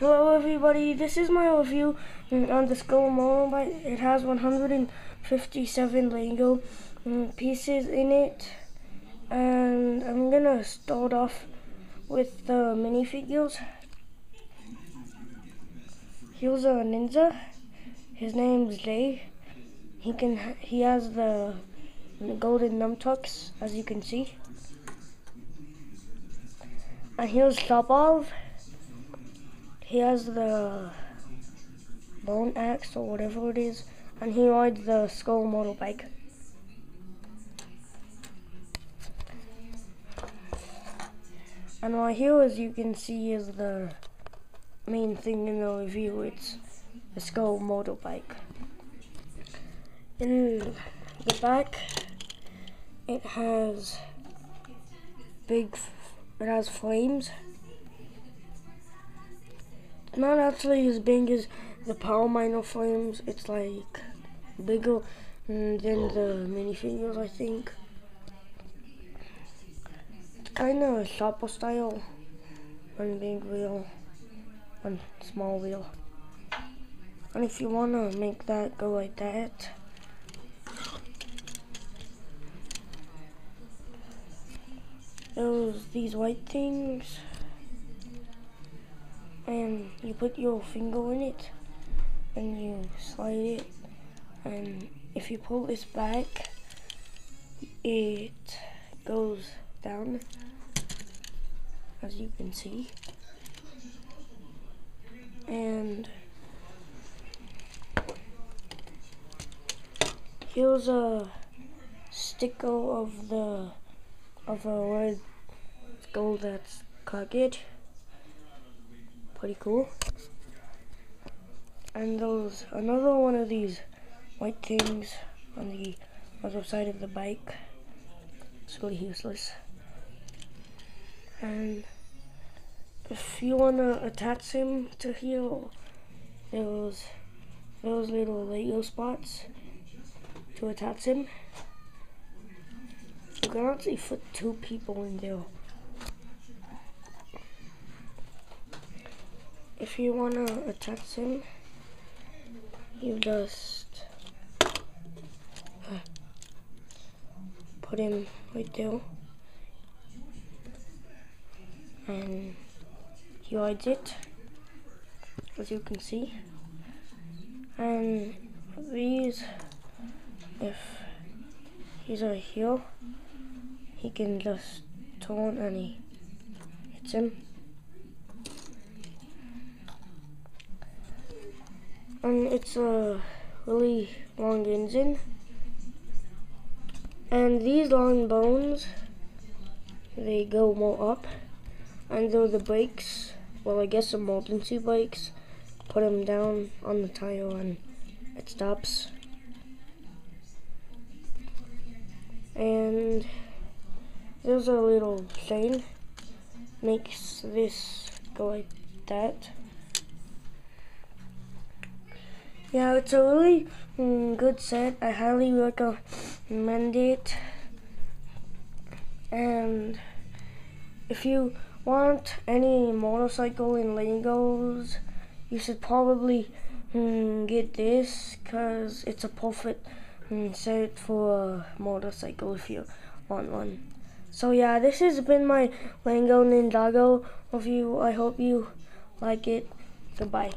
Hello everybody, this is my review on the Skull Motorbike. It has 157 Lego pieces in it, and I'm gonna start off with the minifigures. Here's a ninja. His name's Jay. He has the golden nunchucks, as you can see. And here's Shopov. He has the bone axe or whatever it is, and he rides the Skull Motorbike. And right here, as you can see, is the main thing in the review. It's the Skull Motorbike. In the back, it has flames. Not actually as big as the Power Miner flames. It's like bigger than the minifigures, I think. It's kind of a shopper style. One big wheel, one small wheel. And if you want to make that go like that, there's these white things, and you put your finger in it and you slide it, and if you pull this back, it goes down, as you can see. And here's a sticker of a red skull that's cocked. Pretty cool. And there's another one of these white things on the other side of the bike. It's really useless. And if you want to attach him to here, there's those little Lego spots to attach him. You can actually fit 2 people in there. If you want to attach him, you just put him right there, and he rides it, as you can see. And these, if he's right here, he can just turn and he hits him. And it's a really long engine. And these long bones, they go more up. And they're the brakes. Well, I guess emergency brakes. Put them down on the tire and it stops. And there's a little chain. Makes this go like that. Yeah, it's a really good set. I highly recommend it. And if you want any motorcycle in Legos, you should probably get this, because it's a perfect set for a motorcycle if you want one. So yeah, this has been my Lego Ninjago review. I hope you like it. Goodbye.